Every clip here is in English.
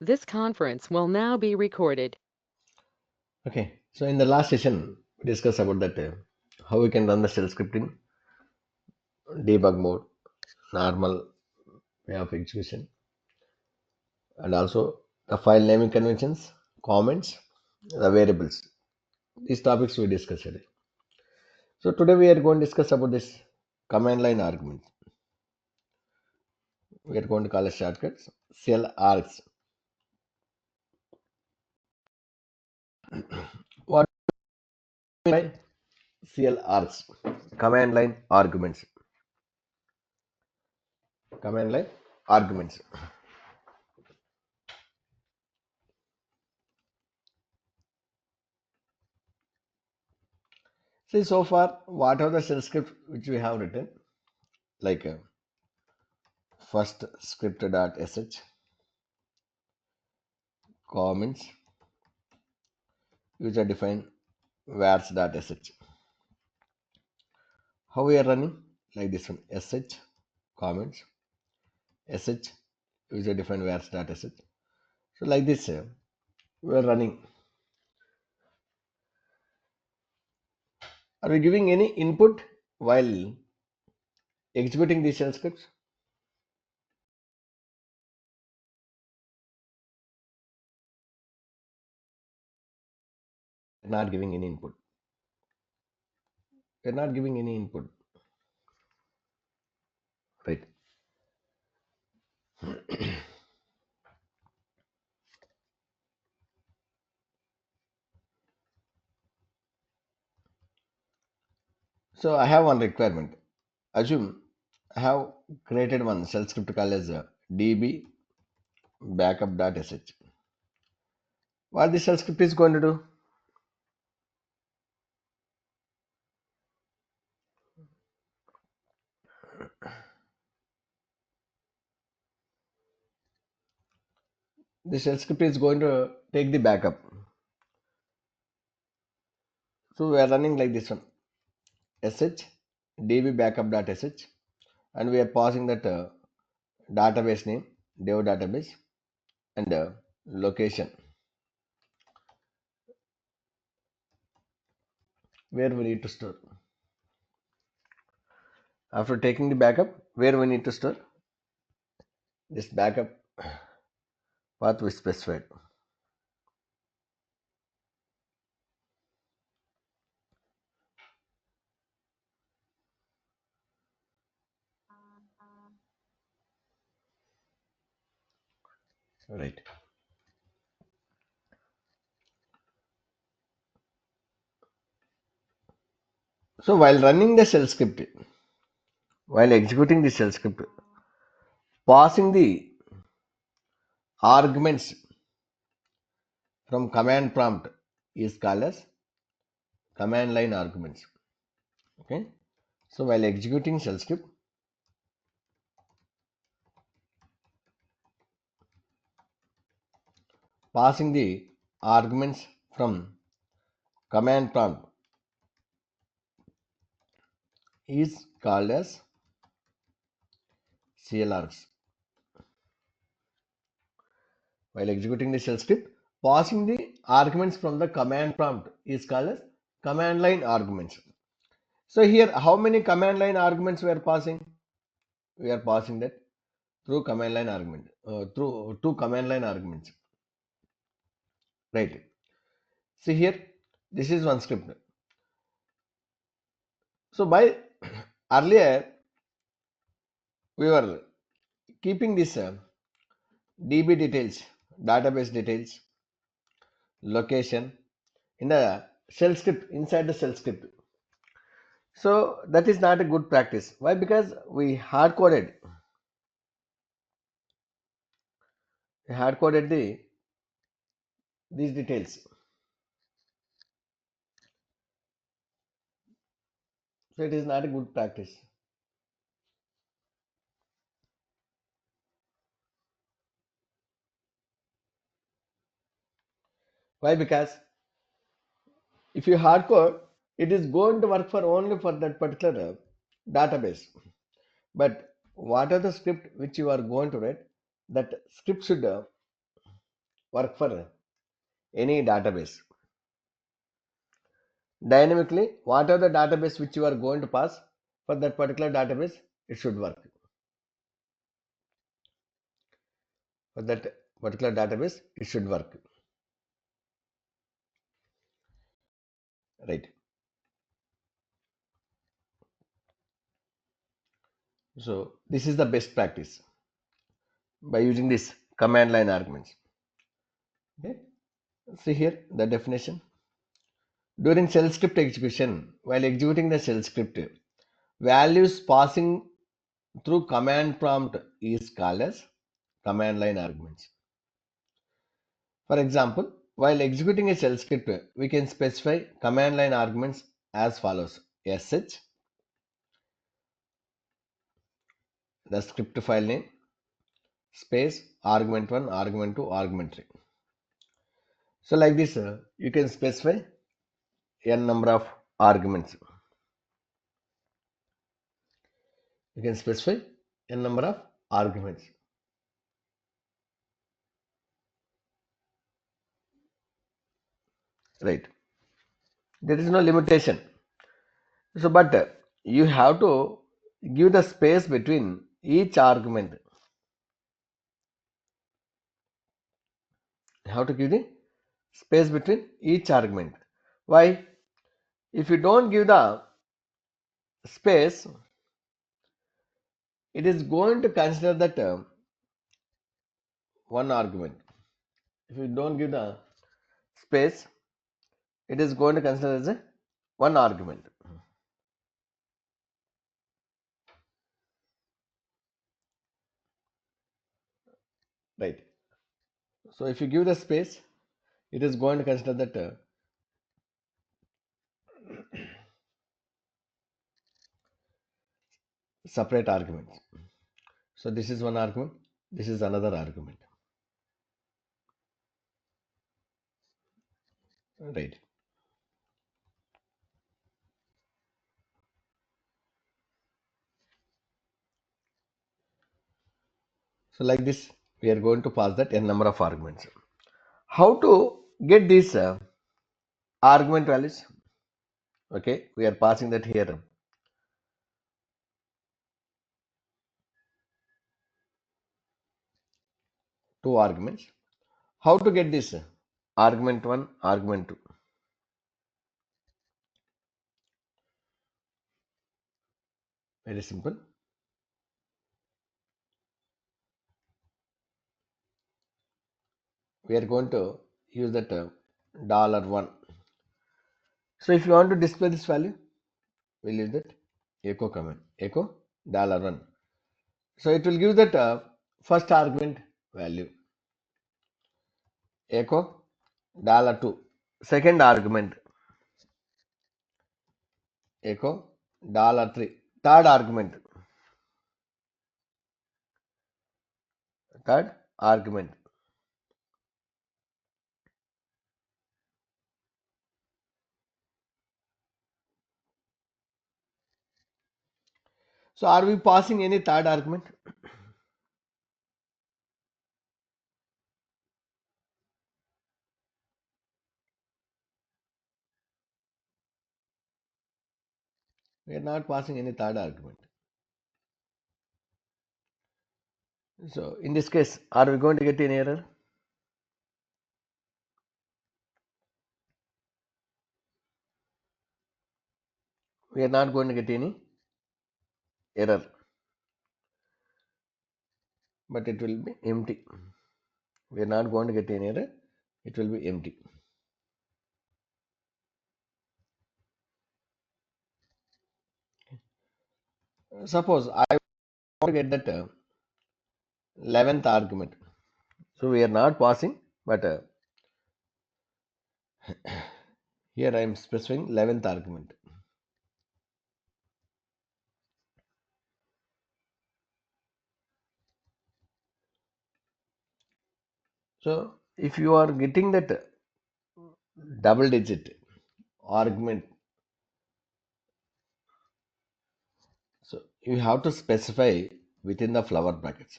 This conference will now be recorded. Okay, so in the last session, we discussed about that how we can run the shell scripting, debug mode, normal way of execution, and also the file naming conventions, comments, the variables. These topics we discussed today. So today we are going to discuss about this command line argument. We are going to call it shortcuts, shell args. What do you mean by CL args? Command line arguments. Command line arguments. See, so far, what are the shell scripts which we have written? Like first script.sh, comments, user defined vars.sh. How we are running? Like this one, sh, comments, sh, user defined vars.sh. So like this, we are running. Are we giving any input while executing these shell scripts? Not giving any input. We're not giving any input, right? So I have one requirement. Assume I have created one shell script called as db backup.sh. What this shell script is going to do? The shell script is going to take the backup. So we are running like this one, sh db backup.sh, and we are passing that database name, dev database, and location where we need to store. After taking the backup, where we need to store this backup path we specified. Right. So while running the shell script, while executing the shell script, passing the arguments from command prompt is called as command line arguments. Okay. So while executing shell script, passing the arguments from command prompt is called as CLRs. While executing the shell script, passing the arguments from the command prompt is called as command line arguments. So here, how many command line arguments we are passing? We are passing that through command line argument, through two command line arguments, right? See here, this is one script. So by earlier, we were keeping this DB details, database details, location in the shell script, inside the shell script. So that is not a good practice. Why? Because we hard coded these details. So it is not a good practice. Why? Because if you hard code, it is going to work for only for that particular database. But what are the script which you are going to write? That script should work for any database. Dynamically, whatever the database which you are going to pass for that particular database, it should work. For that particular database, it should work. Right. So this is the best practice by using this command line arguments. Okay. See here the definition. During shell script execution, while executing the shell script, values passing through command prompt is called as command line arguments. For example, while executing a shell script, we can specify command line arguments as follows: sh, the script file name, space, argument1, argument2, argument3. So like this, you can specify n number of arguments. You can specify n number of arguments. Right. There is no limitation. So, but you have to give the space between each argument. You have to give the space between each argument. Why? If you don't give the space, it is going to consider that one argument. If you don't give the space, it is going to consider as a one argument. Right. So if you give the space, it is going to consider that separate arguments. So this is one argument, this is another argument. Right. So like this, we are going to pass that n number of arguments. How to get these argument values? Okay, we are passing that here. Two arguments. How to get this? Argument 1, argument 2. Very simple. We are going to use that $1. So if you want to display this value, we'll use that echo command, echo $1. So it will give that first argument value, echo $2. Second argument, echo $3. Third argument, third argument. So are we passing any third argument? We are not passing any third argument. So in this case, are we going to get an error? We are not going to get any error, but it will be empty. We are not going to get any error, it will be empty. Suppose I want to get that 11th argument. So we are not passing, but here I am specifying 11th argument. So if you are getting that double digit argument, so you have to specify within the flower brackets.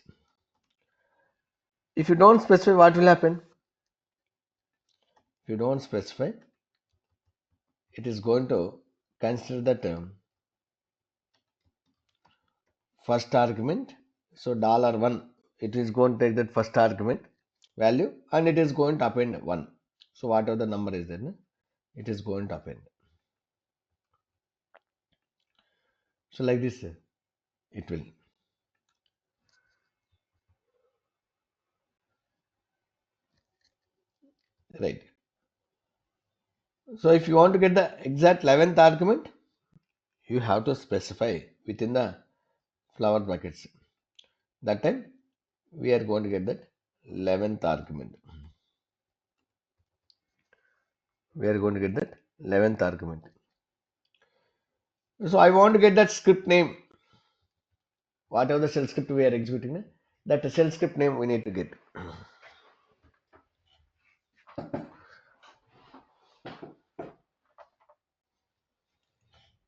If you don't specify, what will happen? you don't specify, it is going to consider that first argument. So $1, it is going to take that first argument value and it is going to append 1. So whatever the number is there, it is going to append. So like this, it will. Right. So if you want to get the exact 11th argument, you have to specify within the flower brackets. That time we are going to get that 11th argument. We are going to get that 11th argument. So I want to get that script name. Whatever the shell script we are executing, that shell script name we need to get.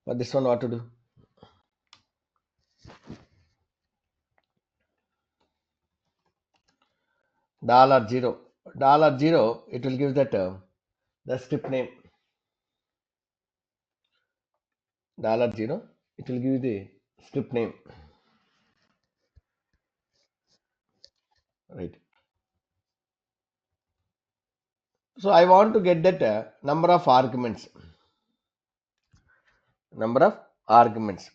For this one, what to do? $0, $0, it will give that the script name. $0, it will give the script name. Right. So I want to get that number of arguments. Number of arguments.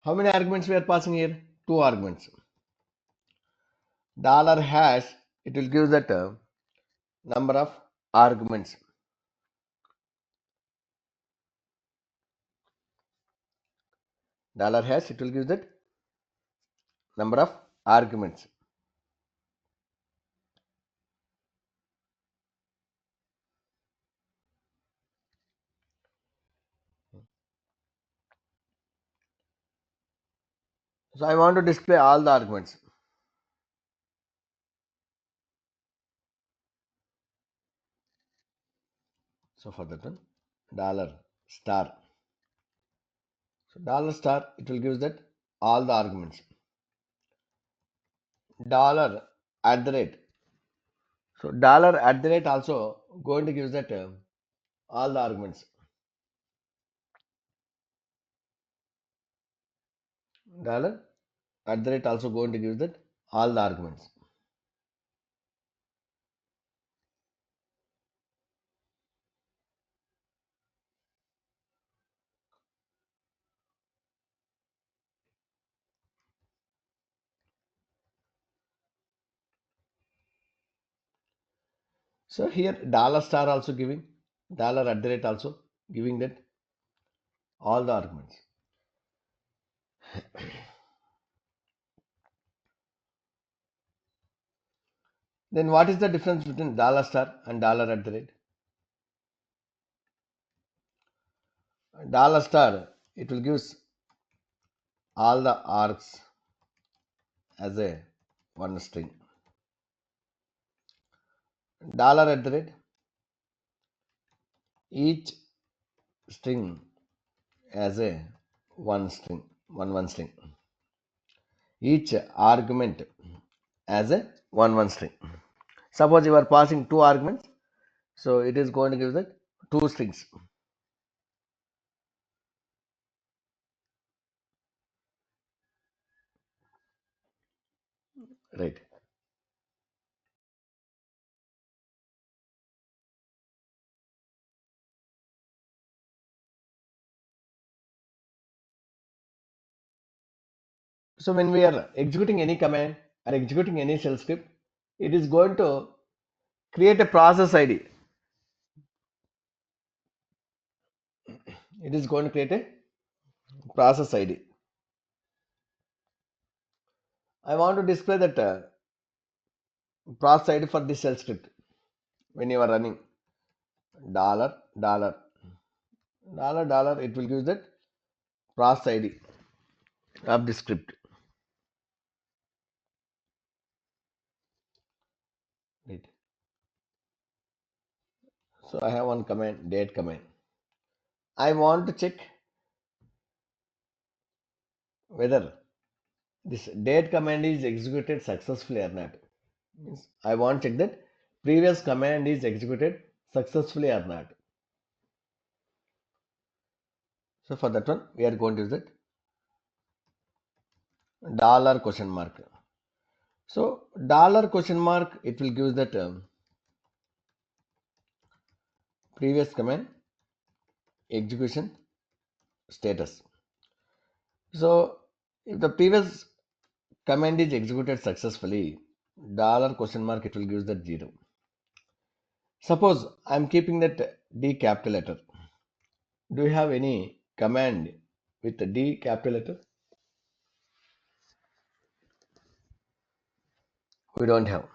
How many arguments we are passing here? 2 arguments. $hash, it will give that number of arguments. $hash, it will give that number of arguments. So I want to display all the arguments. So for that one, $star. So $star, it will give that all the arguments. $@. So $@ also going to give that all the arguments. $@ also going to give that all the arguments. So here $star also giving, $@ also giving that all the arguments. Then what is the difference between $star and $@? $star, it will give all the args as a one string. $@, each string as a one string, one string. Each argument as a one string. Suppose you are passing 2 arguments, so it is going to give that 2 strings. Right. So when we are executing any command or executing any shell script, it is going to create a process ID. It is going to create a process ID. I want to display that process ID for this shell script. When you are running $, it will give that process ID of the script. Right. So I have one command, date command. I want to check whether this date command is executed successfully or not. Means I want to check that previous command is executed successfully or not. So for that one, we are going to use that dollar question mark. So dollar question mark, it will give that previous command execution status. So if the previous command is executed successfully, dollar question mark, it will give that 0. Suppose I am keeping that D capital letter. Do you have any command with the D capital letter? We don't have.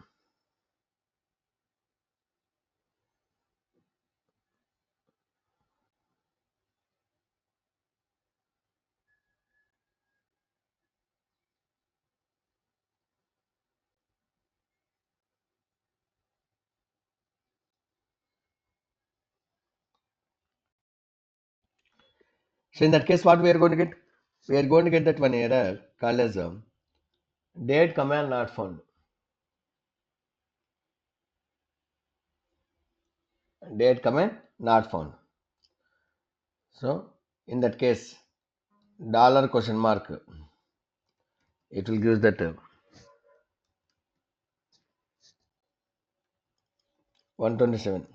So in that case, what we are going to get? We are going to get that one error called as date command not found. Date command not found. So in that case, dollar question mark, it will give that 127.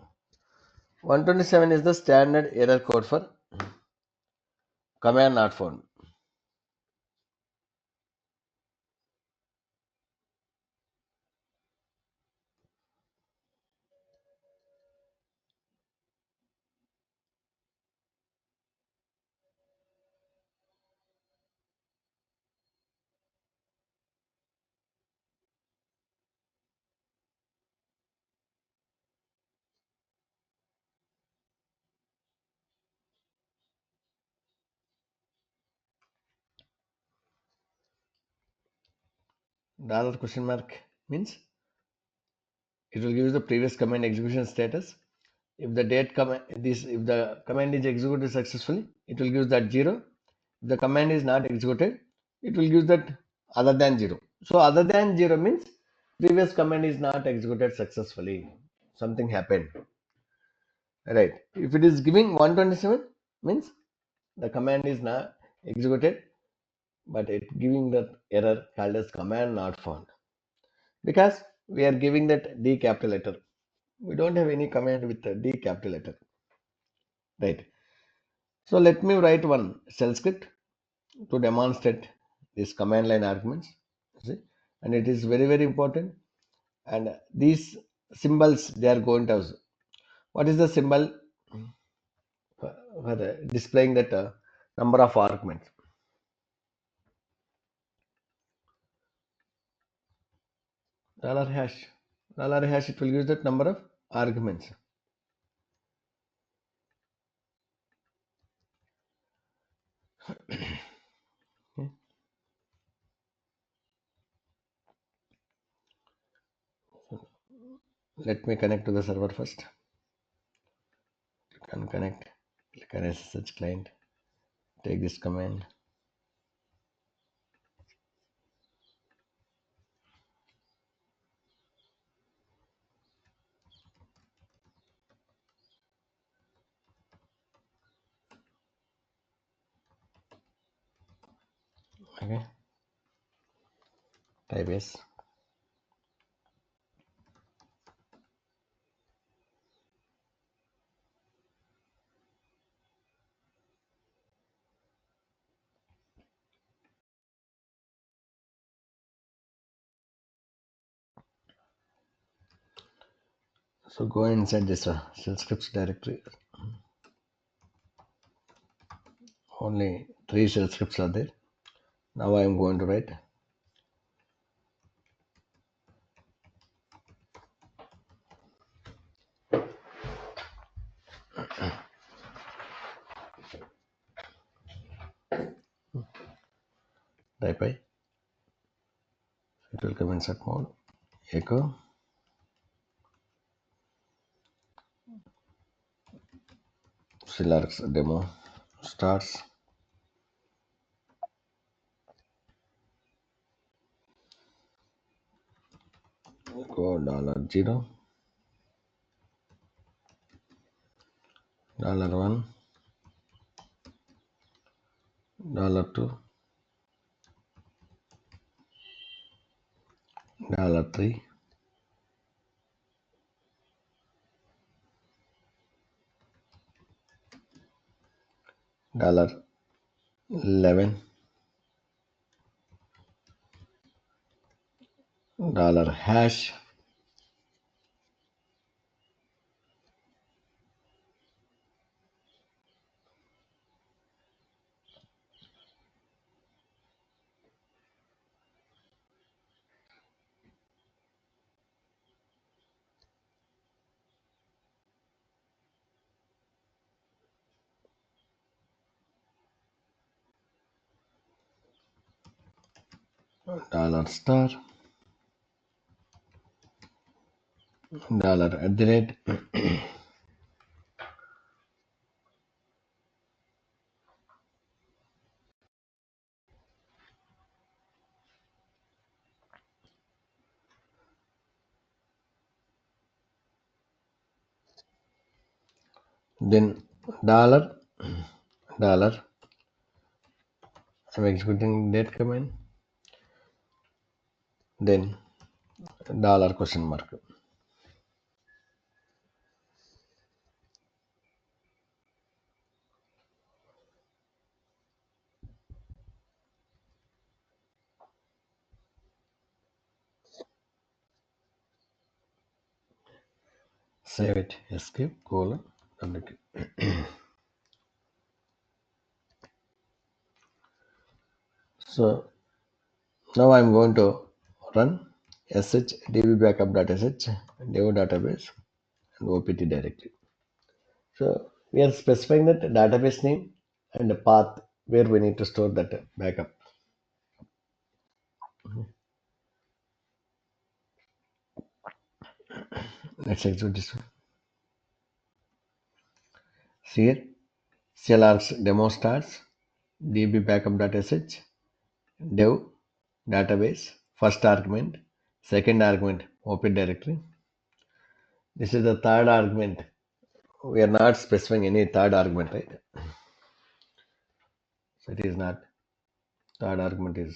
127 is the standard error code for command not found. Dollar question mark means it will give the previous command execution status. If the date command if the command is executed successfully, it will give that 0. If the command is not executed, it will give that other than 0. So other than 0 means previous command is not executed successfully. Something happened. Right. If it is giving 127 means the command is not executed, but it giving that error called as command not found. Because we are giving that D capital letter. We don't have any command with the D capital letter. Right. So let me write one shell script to demonstrate these command line arguments. See? And it is very, very important. And these symbols they are going to use. What is the symbol for displaying that number of arguments? Dollar hash. Dollar hash, it will use that number of arguments. Okay. Let me connect to the server first. You can connect. Click on SSH client. Take this command. Okay. Type yes. So go inside this shell scripts directory. Only 3 shell scripts are there. Now I am going to write type I. It will come insert mode. Echo. Celarx demo starts. Go $0, $1, $2, $3, $11, $hash, $star, $@. Then dollar, dollar. I'm executing date command. Then dollar question mark. Save it. Escape colon. WQ. So now I'm going to run sh dbbackup.sh dev database and opt directory. So we are specifying that database name and the path where we need to store that backup. Let's execute this one. See here, CLR's demo starts, dbbackup.sh, dev database, first argument, second argument, opt directory. This is the third argument. We are not specifying any third argument, right? So it is not, third argument is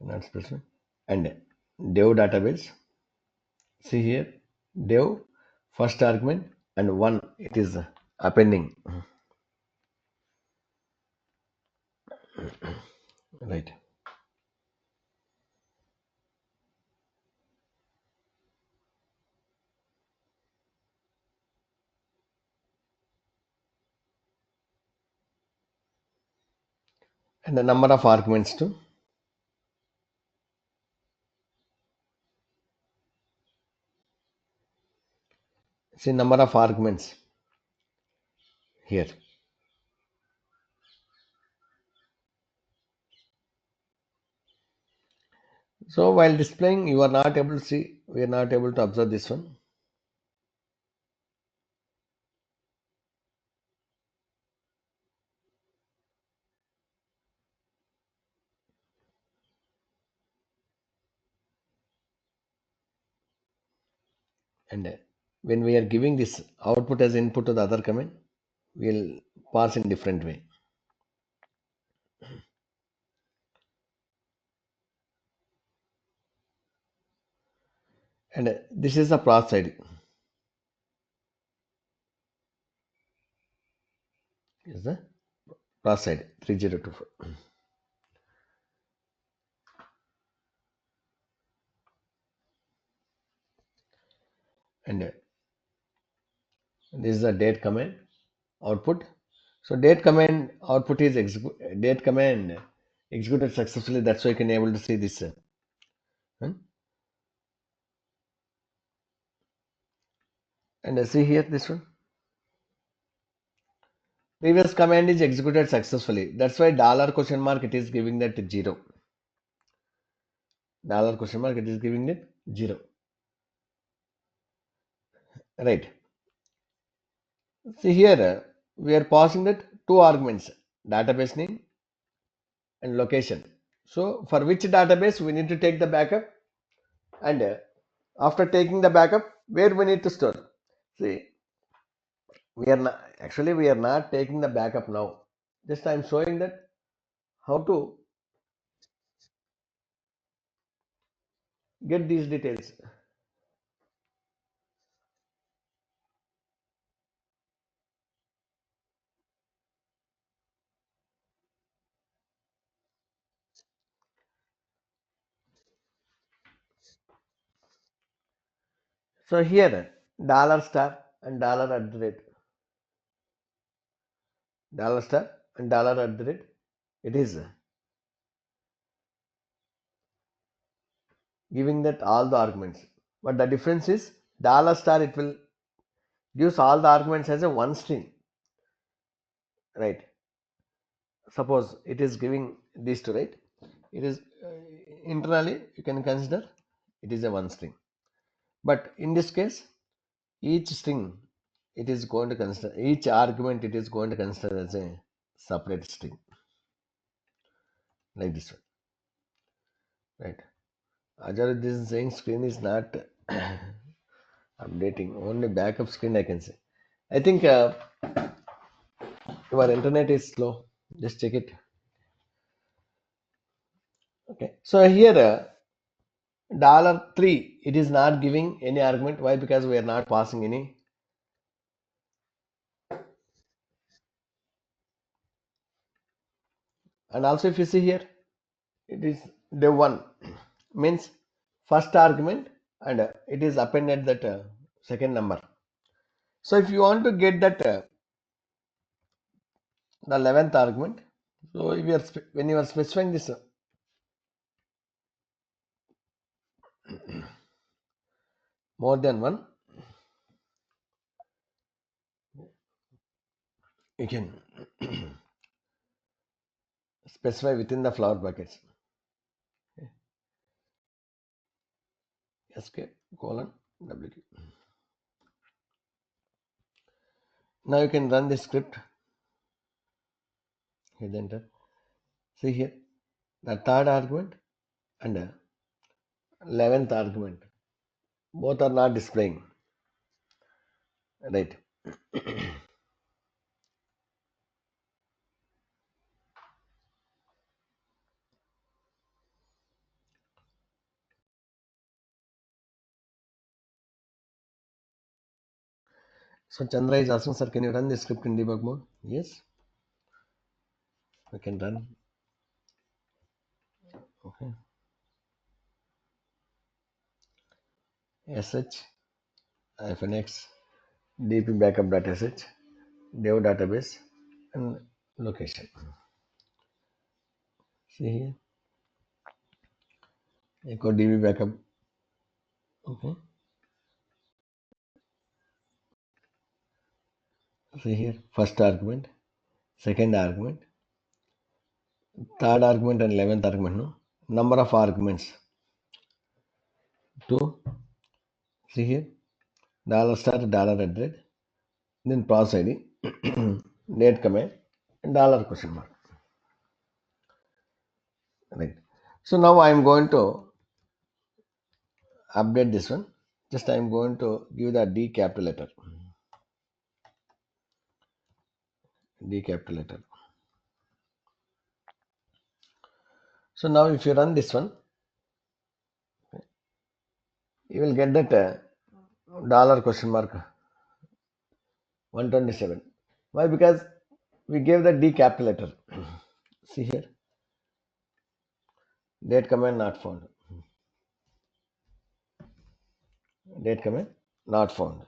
not specified. And dev database, see here, dev first argument and one, it is appending, right? And the number of arguments too. See number of arguments here. So while displaying, you are not able to see, we are not able to observe this one. And when we are giving this output as input to the other command, we'll parse in different way. And this is the process ID. Is the process ID 3024. And this is the date command output. So date command output is date command executed successfully. That's why you can able to see this. And see here this one. Previous command is executed successfully. That's why dollar question mark it is giving that 0. Dollar question mark it is giving it 0. Right. See here, we are passing that two arguments, database name and location. So for which database we need to take the backup, and after taking the backup, where we need to store. See, we are not taking the backup now. Just I am showing that how to get these details. So here, dollar star and dollar at the rate, dollar star and dollar at the rate, it is giving that all the arguments. But the difference is dollar star, it will gives all the arguments as a one string, right? Suppose it is giving these two, right? It is internally you can consider it is a one string. But in this case, each string it is going to consider, each argument it is going to consider as a separate string, like this one, right? Ajar, this is saying screen is not updating, only backup screen I can say. I think your internet is slow. Just check it. Okay. So here dollar three, it is not giving any argument. Why? Because we are not passing any. And also if you see here, it is the one means first argument, and it is appended that second number. So if you want to get that the 11th argument, so if you are when you are specifying this more than one, you can specify within the flower brackets. Escape colon WQ. Now you can run this script. Hit enter. See here, the third argument and 11th argument both are not displaying, right? So Chandra is asking, sir, can you run the script in debug mode? Yes, we can run. Okay. sh -x dp backup.sh dev database and location. See here, echo db backup. Okay. See here, first argument, second argument, third argument, and 11th argument. No, number of arguments. 2. See here, dollar star dollar at rate, then process ID, date command, and dollar question mark. Right. So now I am going to update this one. Just I am going to give the D capital letter. D capital letter. So now if you run this one, you will get that dollar question mark 127. Why? Because we gave the D capital letter. See here, date command not found. Date command not found.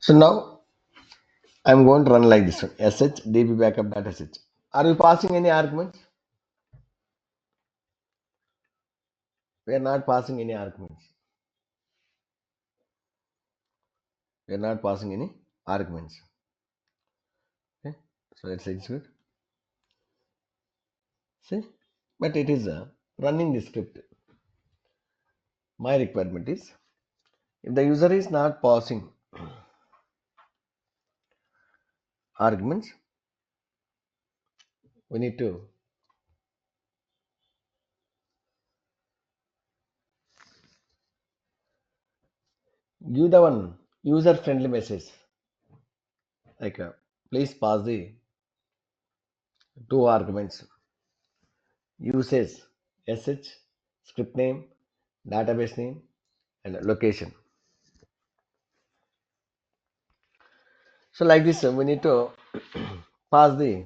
So now I'm going to run like this one, sh db backup dot sh. Are we passing any arguments? We are not passing any arguments. We are not passing any arguments. Okay, so let's execute. See, but it is running the script. My requirement is if the user is not passing arguments, we need to give the one user friendly message like please pass the two arguments usage sh script name database name and location. So like this we need to pass the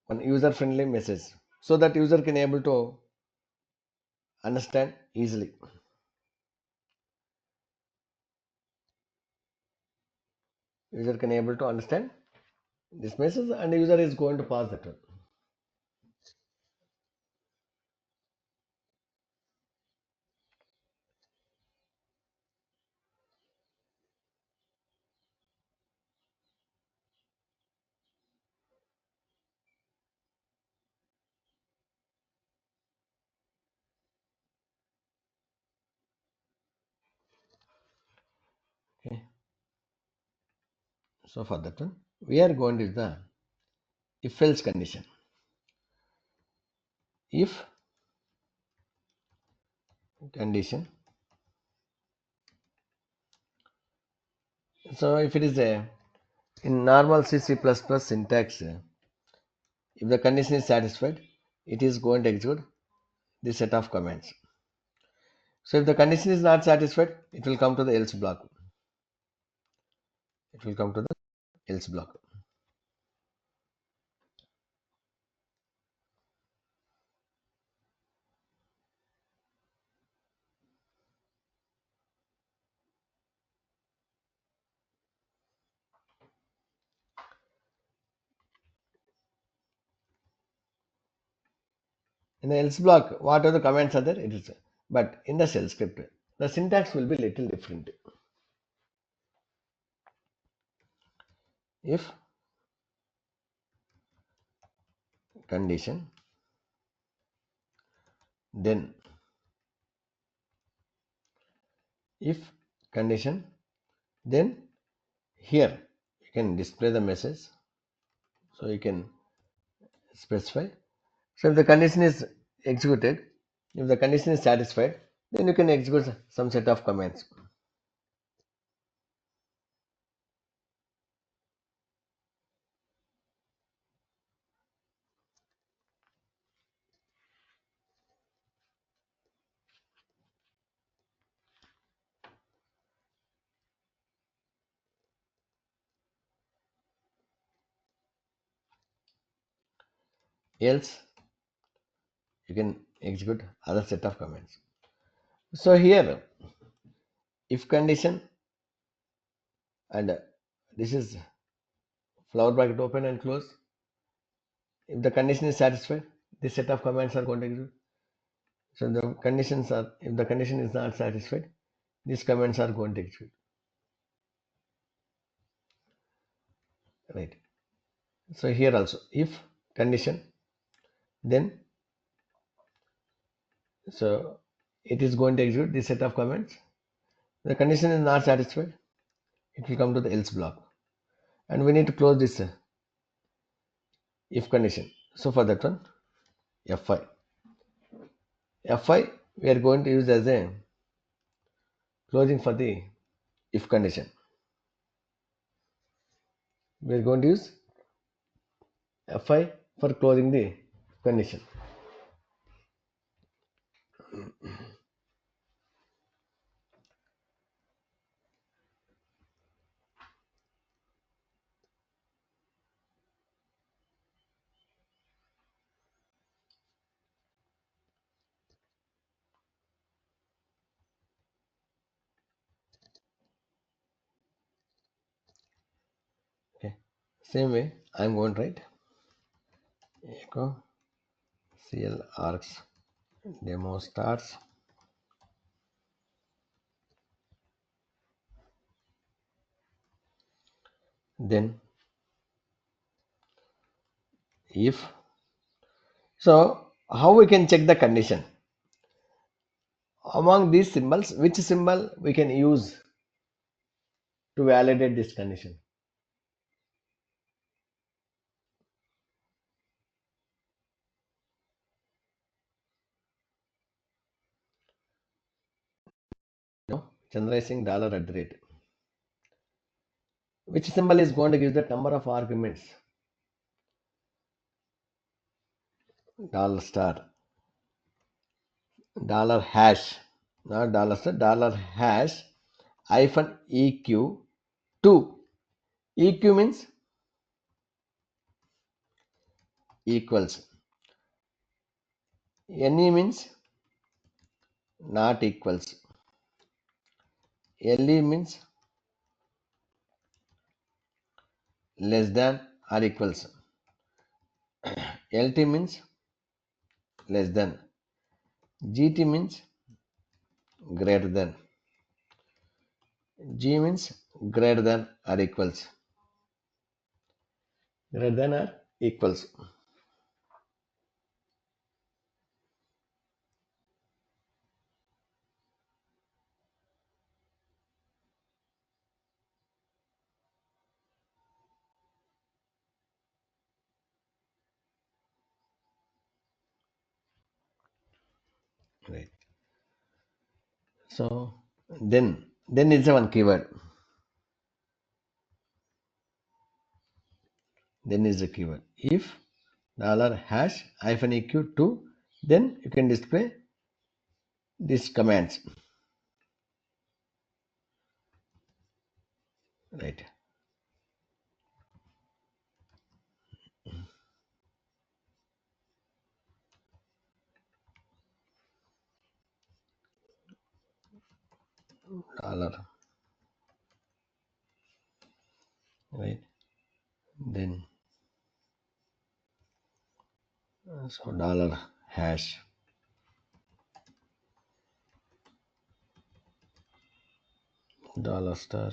one user friendly message so that user can able to understand easily. User can able to understand this message and the user is going to pass that one. Okay. So for that one we are going to use the if else condition. If condition, so if it is a in normal C++ syntax, if the condition is satisfied, it is going to execute this set of commands. So if the condition is not satisfied, it will come to the else block. It will come to the else block. In the else block, whatever the commands are there, it is. But in the shell script, the syntax will be little different. If condition, then if condition, then here you can display the message. So you can specify. So if the condition is executed, if the condition is satisfied, then you can execute some set of commands. Else you can execute other set of commands. So here if condition and this is flower bracket open and close. If the condition is satisfied, this set of commands are going to execute. So the conditions are if the condition is not satisfied, these commands are going to execute. Right. So here also if condition, then so it is going to execute this set of commands. The condition is not satisfied, it will come to the else block and we need to close this if condition. So for that one fi we are going to use as a closing for the if condition. We are going to use fi for closing the condition. Same way I'm going to write echo cl args demo starts. Then if, so how we can check the condition among these symbols, which symbol we can use to validate this condition? No, Chandra is saying dollar at the rate. Which symbol is going to give the number of arguments? Dollar star, dollar hash, not dollar star, dollar hash hyphen eq 2. Eq means equals. Ne means not equals. Le means less than or equals. LT means less than. GT means greater than. G means greater than or equals. Greater than or equals. Right. So then is one keyword. Then is the keyword. If dollar hash hyphen eq 2, then you can display these commands. Right. Dollar. Right. Then so dollar hash dollar star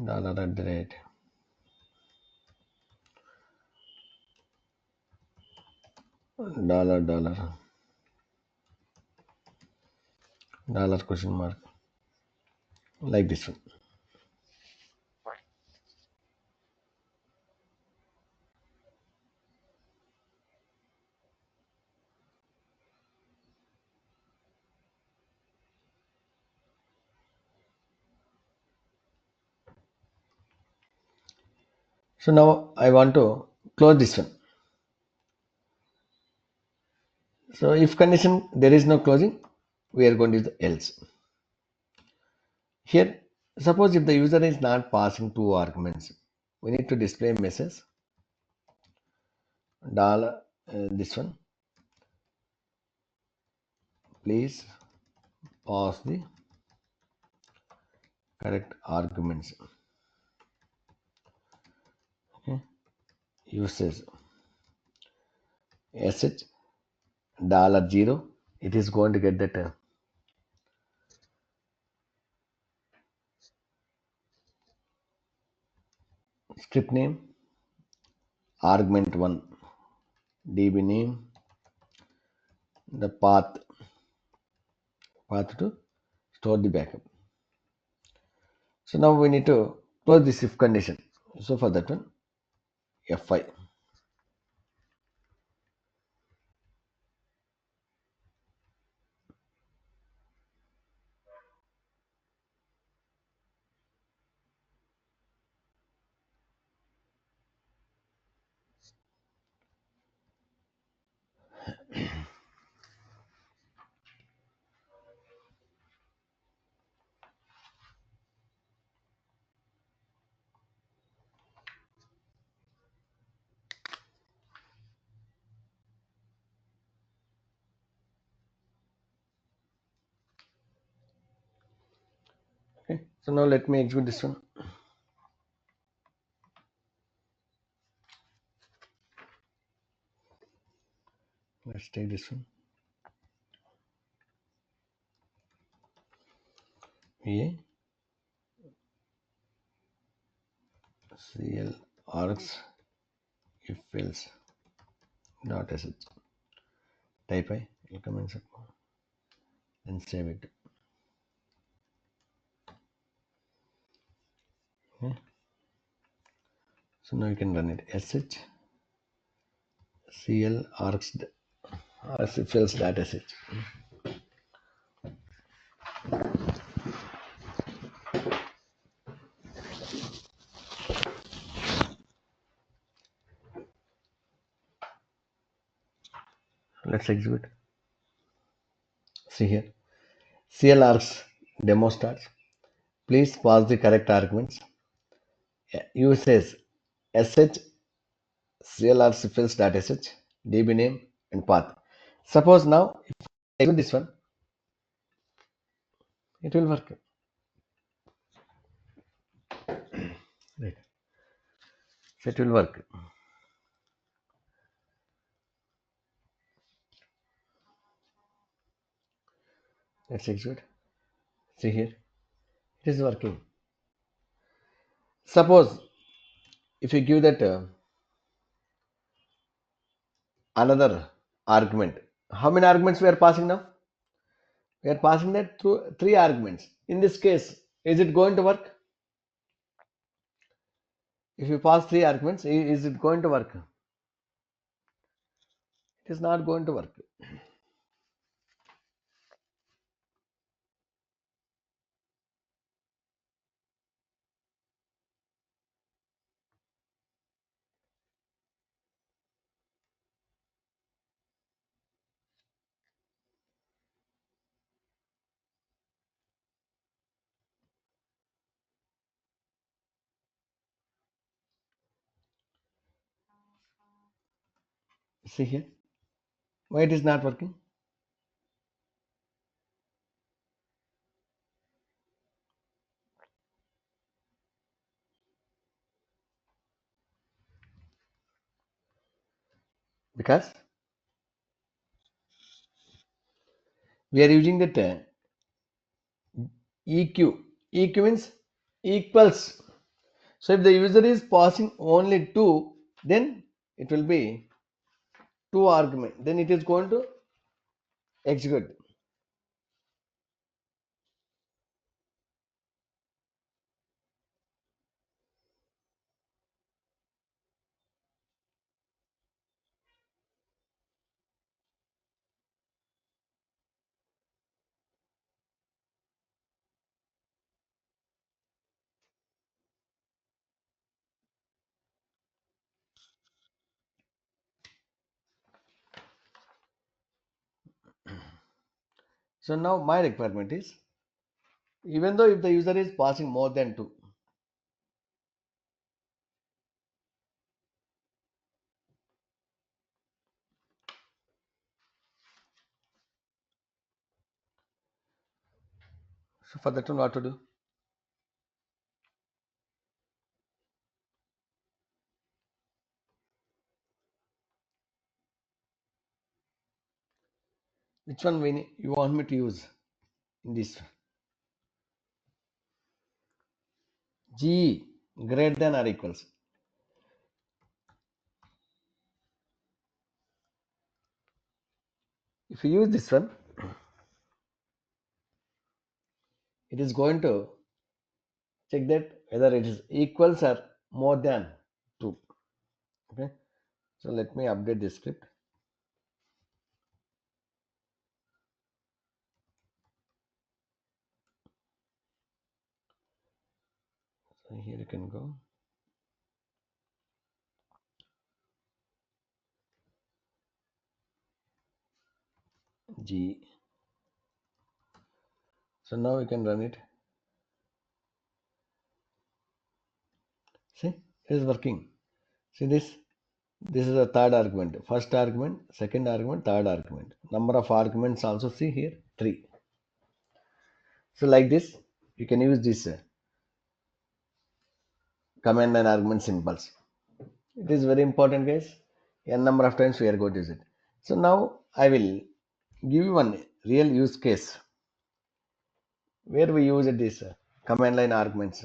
dollar at the rate dollar dollar question mark, like this one. So now I want to close this one. So if condition there is no closing, we are going to use the else. Here, suppose if the user is not passing two arguments, we need to display a message dollar this one. Please pass the correct arguments. Okay. Usage sh dollar zero. It is going to get that script name, argument one, db name, the path to store the backup. So now we need to close this if condition. So for that one, F5. Okay. So now let me execute this one. Let's take this one. A CL args if else dot sh. Type I will come inside and save it. Okay. So now you can run it. sh CL args if else dot sh. Let's execute. See here. CL args demo starts. Please pass the correct arguments. Uses sh CLR fields.sh, DB name and path. Suppose now if I do this one, it will work. Right. So it will work. Let's execute. See here, it is working. Suppose if you give that another argument, how many arguments we are passing now? We are passing that through 3 arguments. In this case, is it going to work? If you pass 3 arguments, is it going to work? It is not going to work. See here, why it is not working? Because we are using that EQ. EQ means equals. So if the user is passing only 2, then it will be 2 argument. Then it is going to execute. So now my requirement is, even though if the user is passing more than 2, so for that one what to do? Which one you want me to use in this? G greater than or equals. If you use this one, it is going to check that whether it is equals or more than 2. Okay. So let me update this script. So here you can go. G. So now we can run it. See, it is working. See this? This is the third argument. First argument, second argument, third argument. Number of arguments also see here 3. So like this, you can use this command and argument symbols. It is very important, guys. N number of times we are going to use it. So now I will give you one real use case where we use this command line arguments.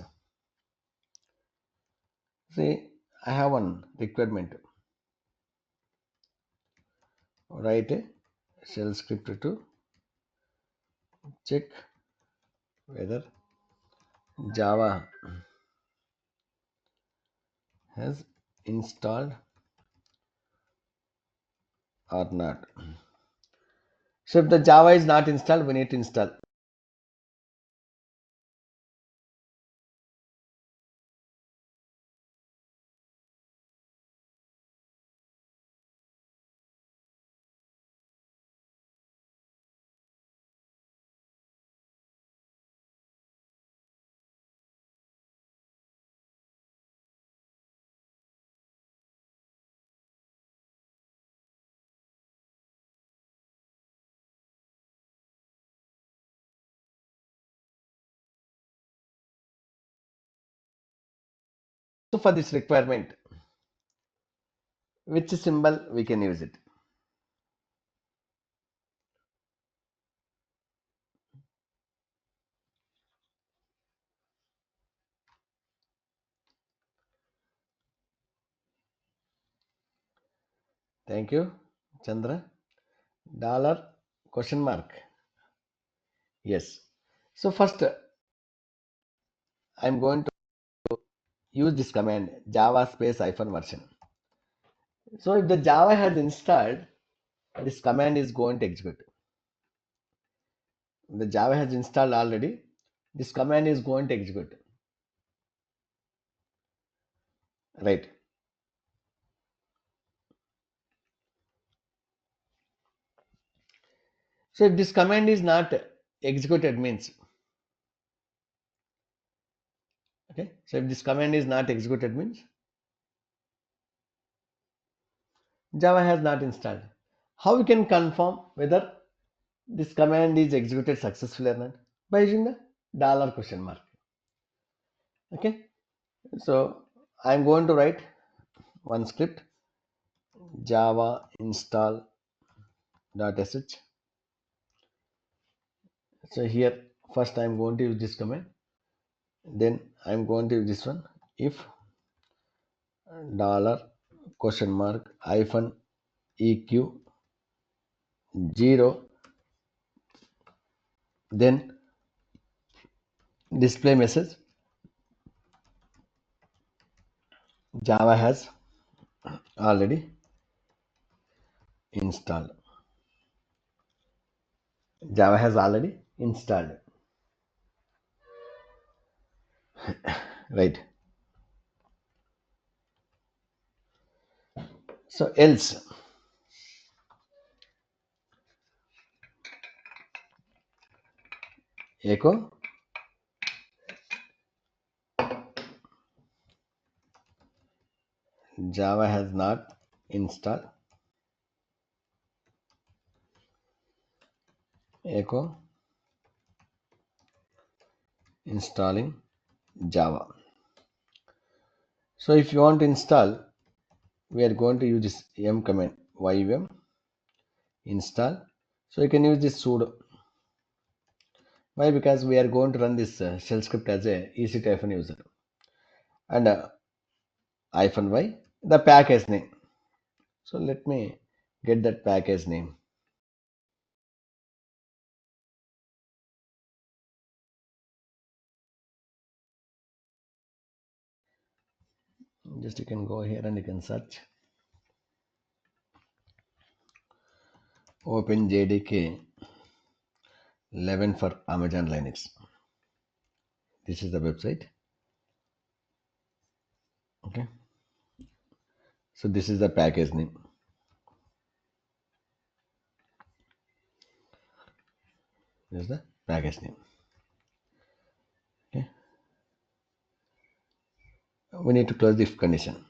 See, I have one requirement. Write a shell script to check whether Java has installed or not. So if the Java is not installed, we need to install. So for this requirement, which symbol we can use it? Thank you, Chandra. Dollar question mark. Yes. So first, I'm going to use this command java space hyphen version. So if the Java has installed, this command is going to execute. The Java has installed already, this command is going to execute. Right. So if this command is not executed means, okay. So if this command is not executed means Java has not installed. How we can confirm whether this command is executed successfully or not? By using the dollar question mark. Okay. So I'm going to write one script java install .sh. So here first I'm going to use this command, then I'm going to use this one if dollar question mark hyphen eq 0, then display message Java has already installed. Java has already installed. Right. So else echo Java has not installed, echo installing Java. So if you want to install, we are going to use this yum command yum install. So you can use this sudo. Why? Because we are going to run this shell script as a ec user and hyphen y the package name. So let me get that package name. Just you can go here and you can search OpenJDK 11 for Amazon Linux. This is the website. Okay. So this is the package name. This is the package name. Okay. We need to close the if condition.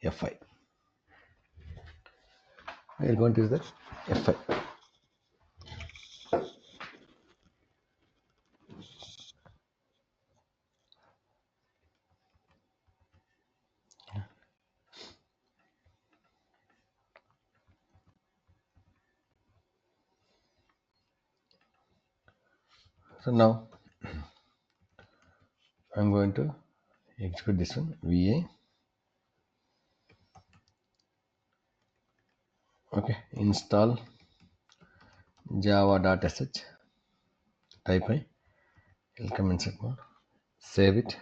F5. We are going to use that F5. So now I'm going to execute this one va. Okay, install java.sh, type I, welcome insert mode, save it.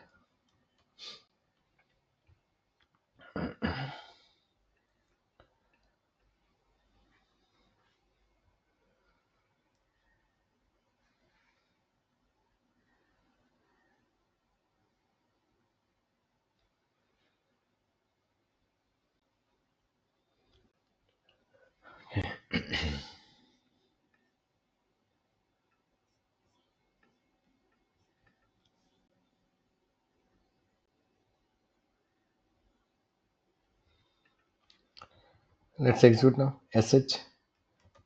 Let's execute now. sh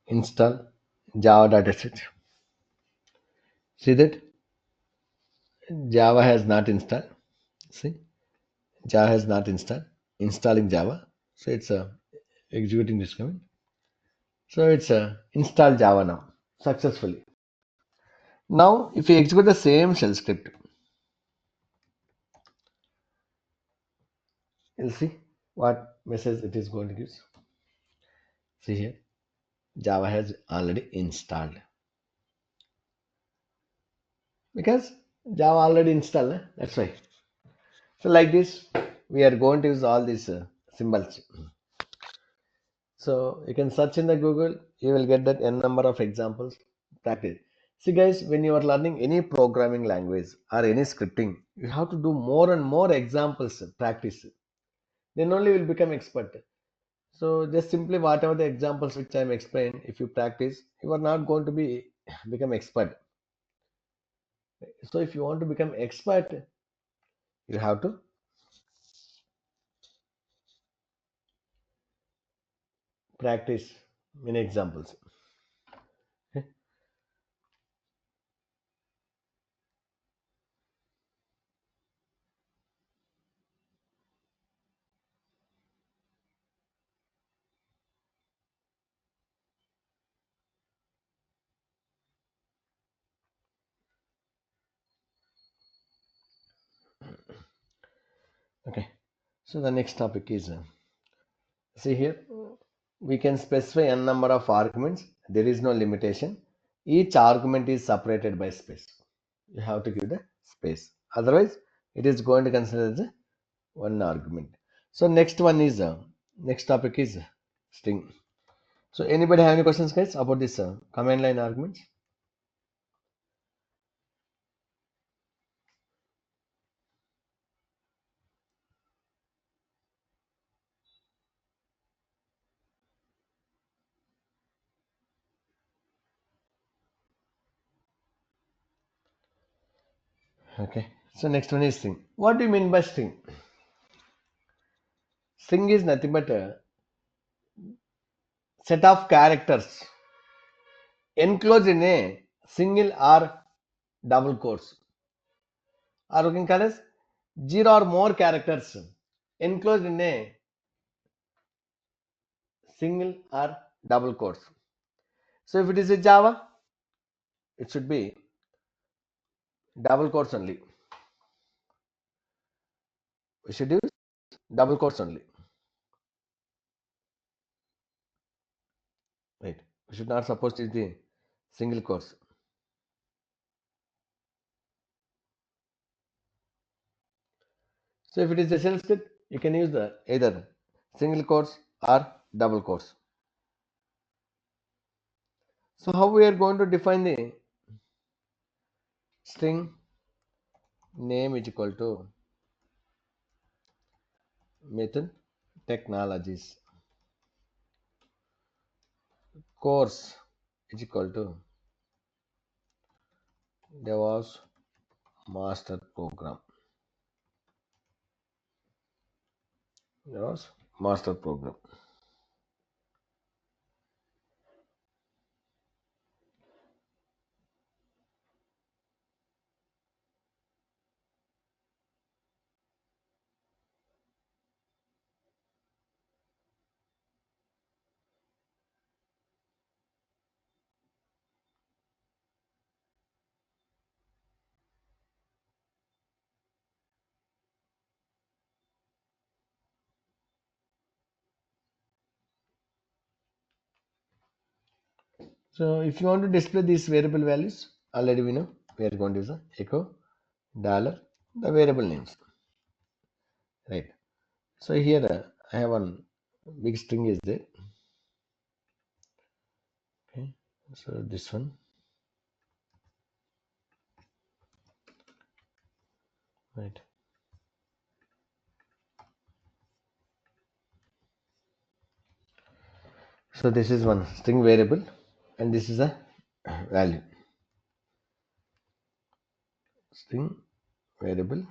install java.sh. See that Java has not installed. See, Java has not installed. Installing Java. So it's executing this command. So it's install Java now successfully. Now, if we execute the same shell script, you'll see what message it is going to give. See here, Java has already installed because Java already installed. That's why. So like this, we are going to use all these symbols. So you can search in the Google, you will get that n number of examples. Practice. See guys, when you are learning any programming language or any scripting, you have to do more and more examples, practice. Then only you will become expert. So just simply whatever the examples which I am explaining, if you practice, you are not going to be become expert. So if you want to become expert, you have to practice many examples. Okay. So the next topic is see here, we can specify n number of arguments. There is no limitation. Each argument is separated by space. You have to give the space. Otherwise, it is going to consider as one argument. So next one is next topic is string. So anybody have any questions, guys, about this command line arguments? Okay. So next one is string. What do you mean by string? String is nothing but a set of characters enclosed in a single or double quotes, or we can call as zero or more characters enclosed in a single or double quotes. So if it is a Java, it should be double quotes only. We should use double quotes only. Right. We should not suppose to use the single quotes. So if it is a shell script, you can use the either single quotes or double quotes. So how we are going to define the string name is equal to method technologies course is equal to DevOps master program. DevOps master program. So if you want to display these variable values, already we know we are going to use the echo dollar the variable names, right? So here I have one big string is there. Okay, so this one, right? So this is one string variable, and this is a value string variable.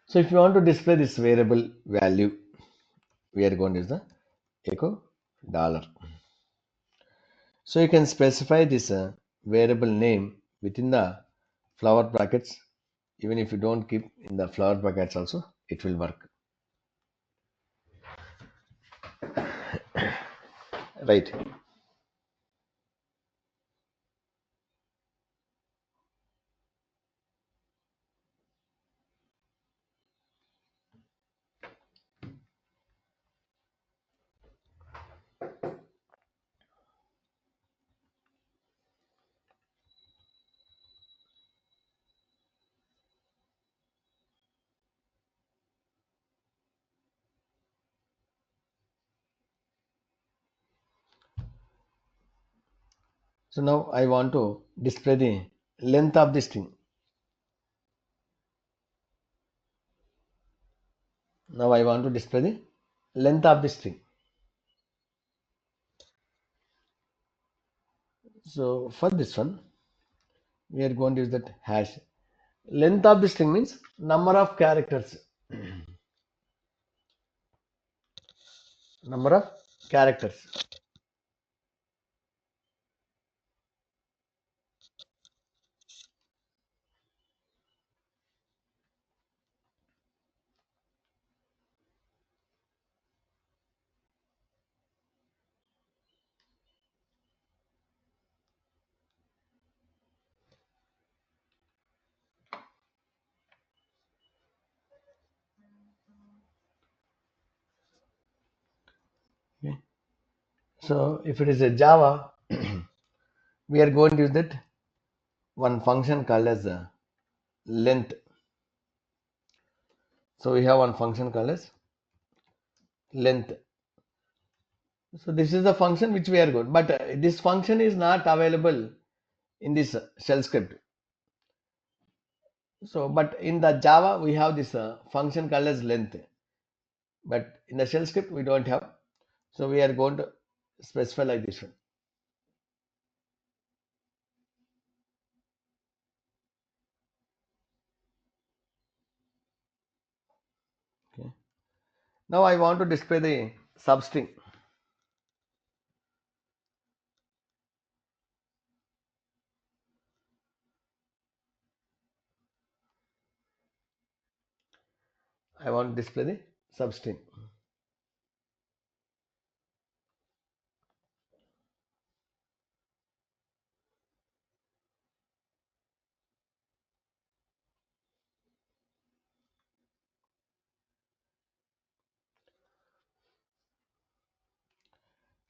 So if you want to display this variable value, we are going to use the echo dollar. So you can specify this variable name within the flower brackets. Even if you don't keep in the flower brackets also, it will work, right? So now I want to display the length of the string. Now I want to display the length of the string. So for this one, we are going to use that hash. Length of the string means number of characters. Number of characters. Okay. So if it is a Java, we are going to use that one function called as length. So we have one function called as length. So this is the function which we are going, but this function is not available in this shell script. So, but in the Java we have this function called as length, but in the shell script we don't have. So we are going to specify like this one. Okay. Now I want to display the substring. I want to display the substring.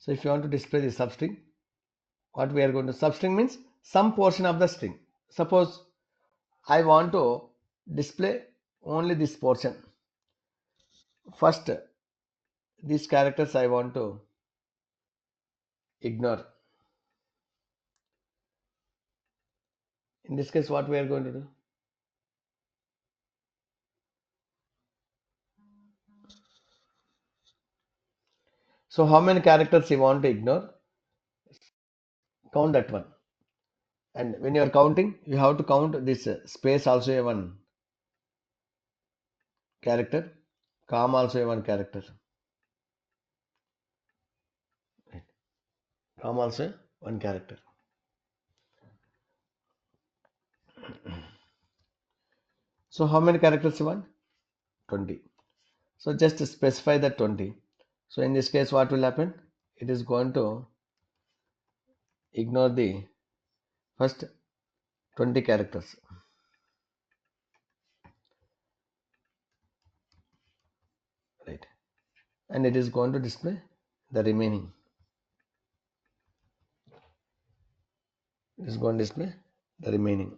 So if you want to display the substring, what we are going to substring means some portion of the string. Suppose I want to display only this portion. First, these characters I want to ignore. In this case, what we are going to do? So how many characters you want to ignore? Count that one. And when you are counting, you have to count this space also a one character, comma also a one character, right? Comma also a one character. So how many characters you want? 20. So just specify that 20. So in this case, what will happen? It is going to ignore the first 20 characters, right? And it is going to display the remaining. It is going to display the remaining.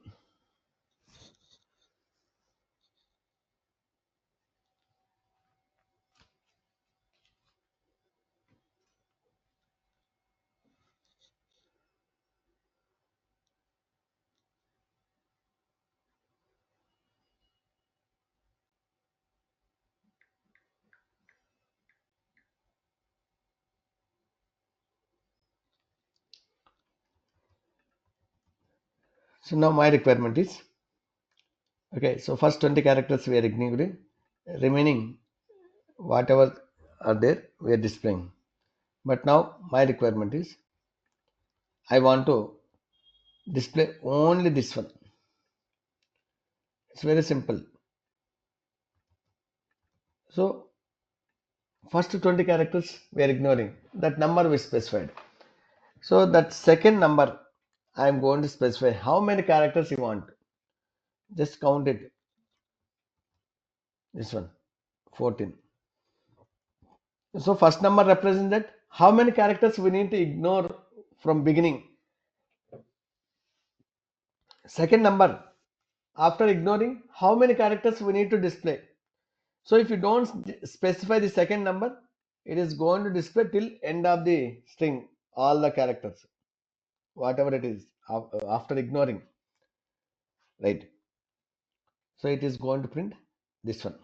So now my requirement is, okay, so first 20 characters we are ignoring, remaining whatever are there we are displaying. But now my requirement is I want to display only this one. It's very simple. So first 20 characters we are ignoring. That number we specified. So that second number I am going to specify how many characters you want. Just count it. This one, 14. So first number represents that how many characters we need to ignore from beginning. Second number, after ignoring, how many characters we need to display. So if you don't specify the second number, it is going to display till end of the string all the characters, whatever it is after ignoring, right? So it is going to print this one,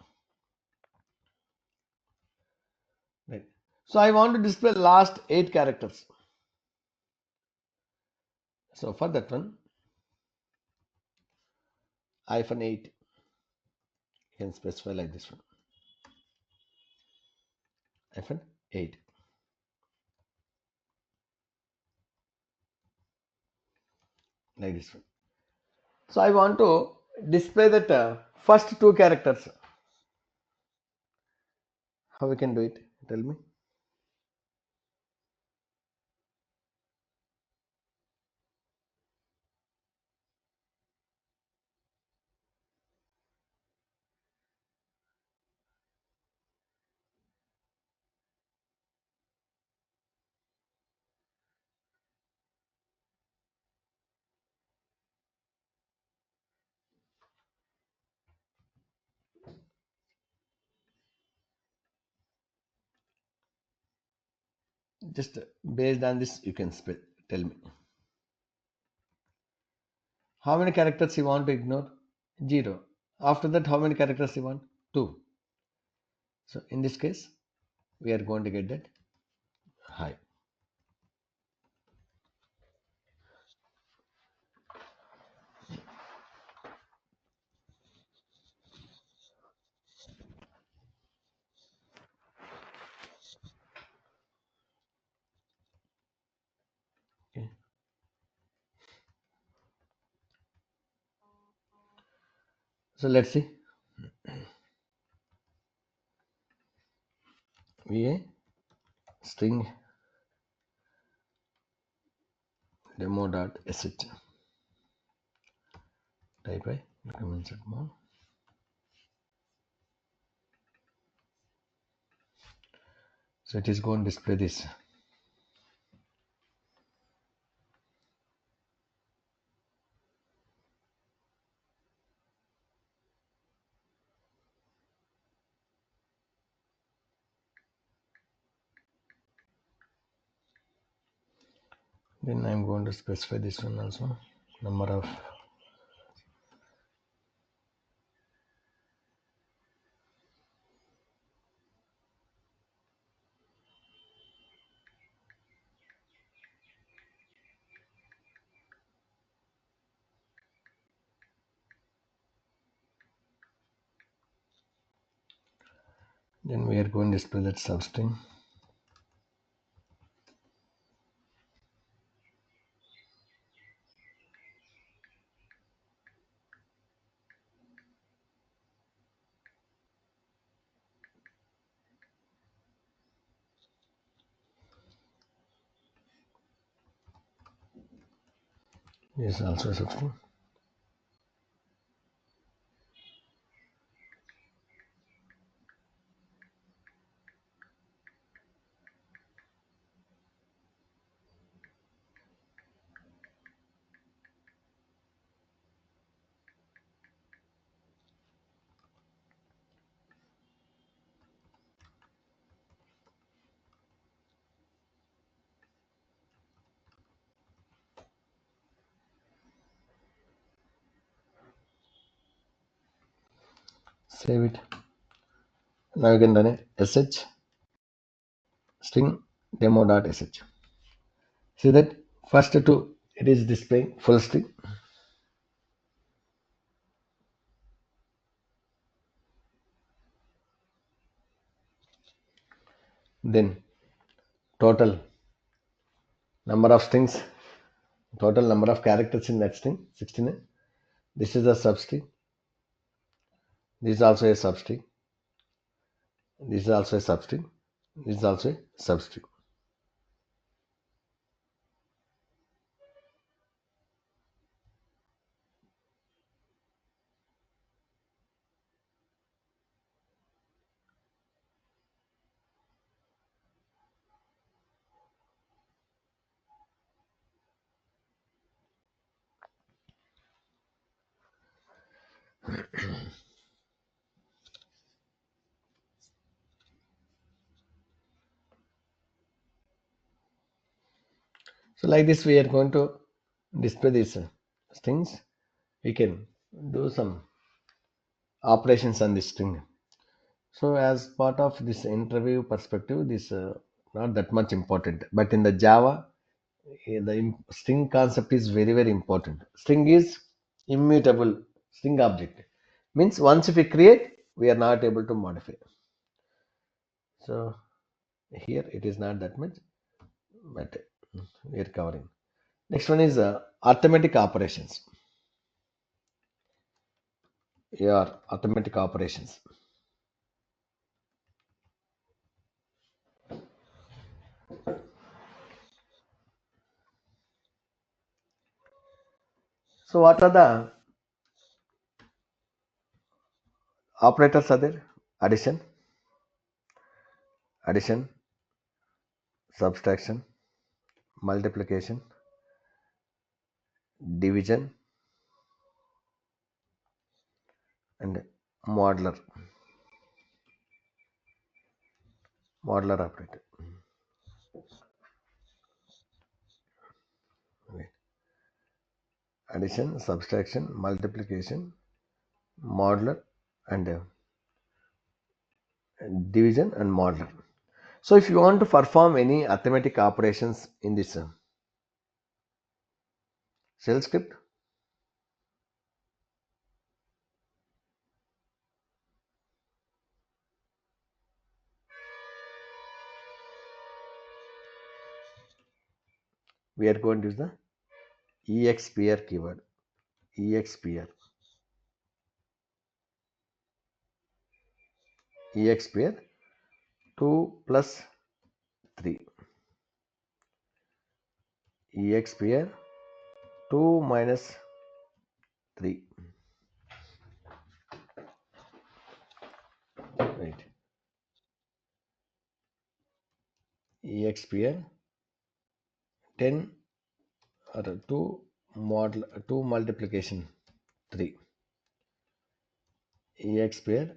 right? So I want to display last 8 characters. So for that one, -8, you can specify like this one, -8. Like this one. So I want to display that first 2 characters. How we can do it? Tell me. Just based on this, you can tell me. How many characters you want to ignore? 0. After that, how many characters you want? 2. So in this case, we are going to get that high. Okay. So let's see. VA string demo.sh type by insert more. So it is going to display this. Then I'm going to specify this one also. Number of then we are going to display that substring. Yes, also substring. Save it. Now you can run a sh string demo.sh. See that first two it is displaying full string. Then total number of strings, total number of characters in that string 69. This is a substring. This is also a substring. This is also a substring. This is also a substring. So like this we are going to display these strings. We can do some operations on this string. So as part of this interview perspective, this not that much important. But in the Java, the string concept is very important. String is immutable string object. Means once if we create, we are not able to modify. So here it is not that much, but we are covering. Next one is arithmetic operations. Your arithmetic operations. So what are the operators are there? Addition, subtraction, multiplication, division, and modular operator. Wait. Addition, subtraction, multiplication, modular, and division and modular. So if you want to perform any arithmetic operations in this shell script, we are going to use the expr keyword. expr 2 plus 3, expr 2 minus 3. Right. expr 10 or 2 multiplication 3. expr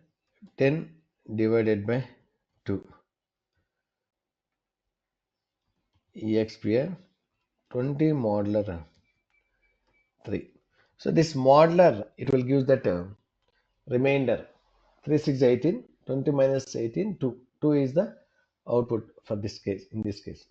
10 divided by 2. expr 20 modular 3. So this modular, it will give that remainder 3 6 18, 20 minus 18 2. 2 is the output for this case, in this case.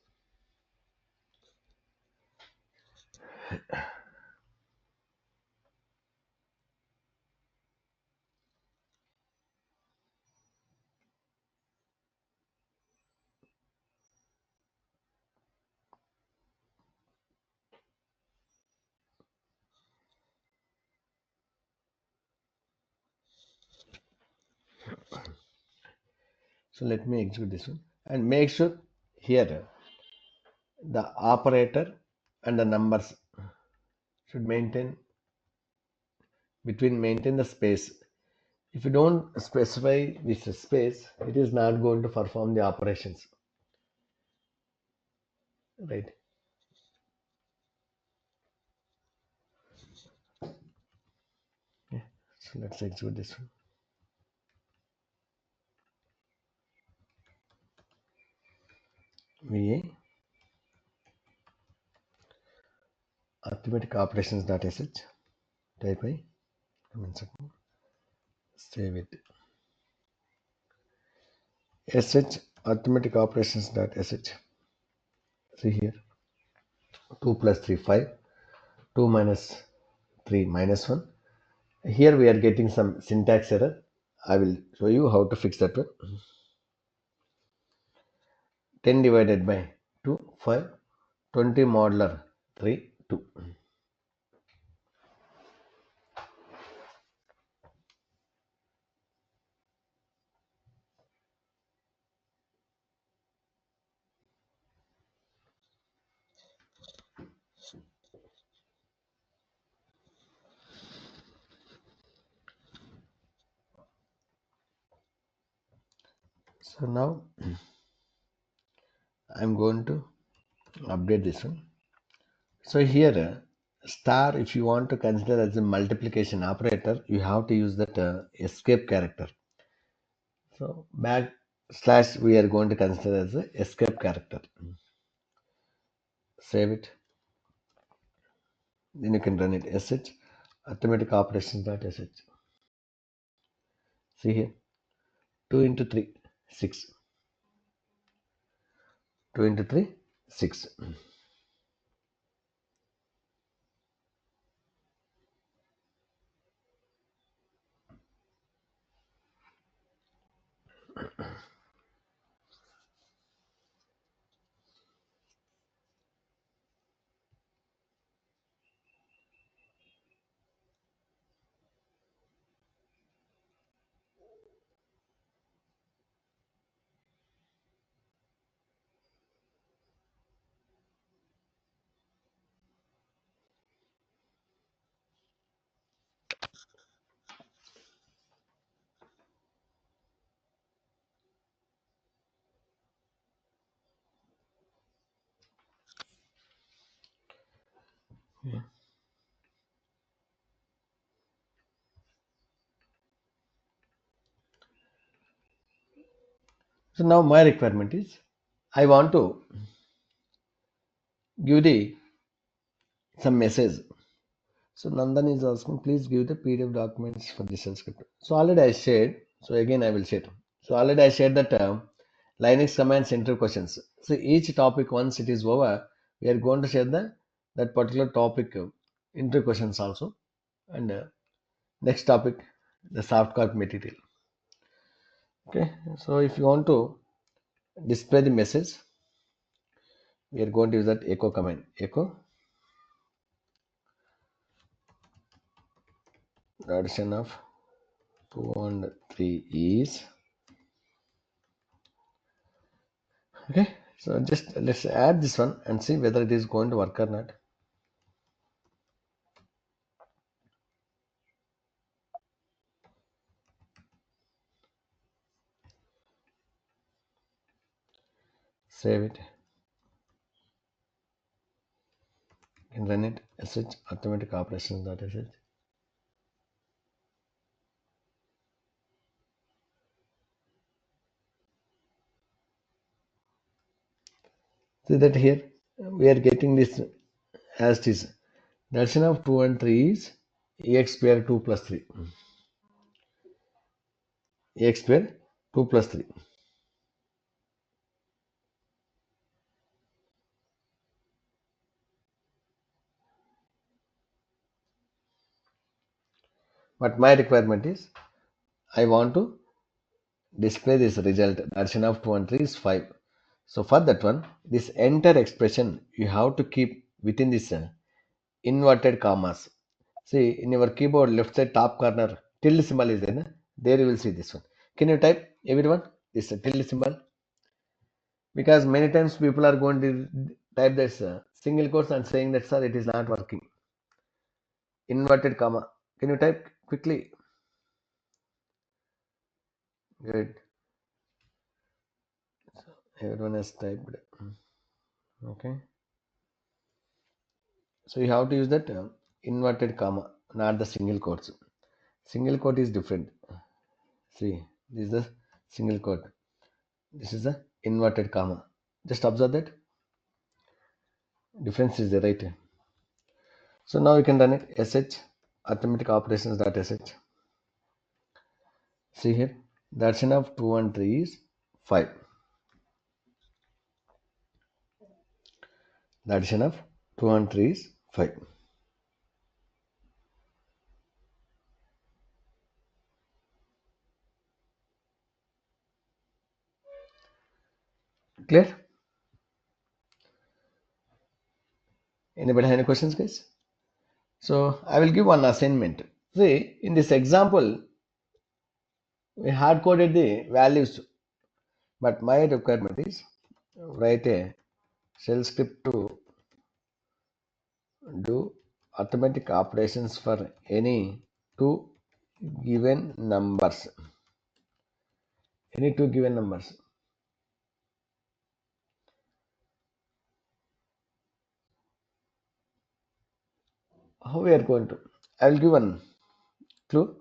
So let me execute this one and make sure here the operator and the numbers should maintain the space. If you don't specify this space, it is not going to perform the operations, right? Yeah. So let's execute this one. VA arithmetic operations.sh, type I, save it. sh arithmetic operations dot sh. See here, 2 plus 3 5, 2 minus 3 minus 1. Here we are getting some syntax error. I will show you how to fix that one. 10 divided by 2 5, 20 modular 3 2. So now I'm going to update this one. So here star, if you want to consider as a multiplication operator, you have to use that escape character. So backslash we are going to consider as a escape character. Save it. Then you can run it. sh arithmetic operations dot sh. See here, 2 into 3 6, 2 into 3 6. Yeah. So now my requirement is I want to give the some message. So Nandan is asking, please give the PDF documents for this script. So already I shared. So again I will share. So already I shared that Linux commands enter questions. So each topic once it is over, we are going to share that particular topic enter questions also. And next topic, the soft copy material. Okay. So if you want to display the message, we are going to use that echo command. Echo the addition of 2 and 3 is okay. So just let's add this one and see whether it is going to work or not. Save it and run it. Sh arithmetic operations dot sh. See that here we are getting this as it is. The addition of 2 and 3 is x square 2 plus 3. X square 2 plus 3. But my requirement is I want to display this result. The addition of 2 and 3 is 5. So for that one, this entire expression you have to keep within this inverted commas. See in your keyboard left side top corner tilde symbol is there. Na? There you will see this one. Can you type everyone this tilde symbol? Because many times people are going to type this single quotes and saying that sir it is not working. Inverted comma. Can you type quickly? Good. So everyone has typed. Okay. So you have to use that inverted comma, not the single quotes. Single quote is different. See, this is the single quote. This is the inverted comma. Just observe that difference is there, right? So now you can run it sh arithmetic operations dot sh. See here, the addition of 2 and 3 is 5. The addition of 2 and 3 is 5. Clear? Anybody have any questions, guys? So I will give one assignment. See, in this example, we hard coded the values, but my requirement is write a shell script to do arithmetic operations for any two given numbers. Any two given numbers. How we are going to? I will give one clue.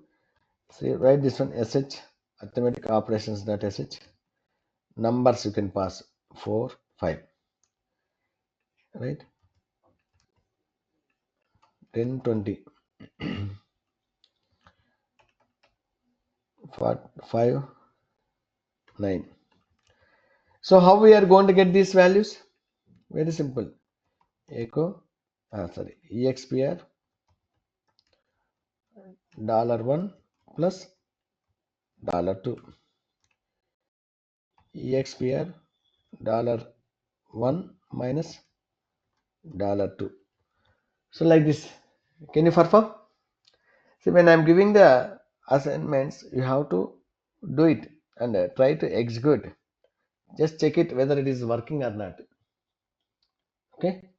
See, write this one sh arithmetic operations dot sh. Numbers you can pass 4, 5, right? 10, 20, 5, 9. So how we are going to get these values? Very simple. Echo, expr $1 plus $2. Expr $1 minus $2. So like this. Can you perform? See, when I'm giving the assignments, you have to do it and try to execute. Just check it whether it is working or not. Okay?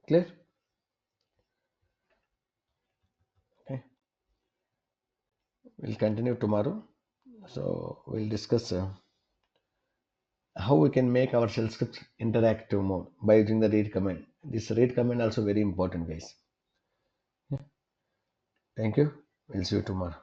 Clear? Okay. We'll continue tomorrow. So we'll discuss how we can make our shell scripts interactive mode by using the read command. This read command also very important, guys. Thank you. We'll see you tomorrow.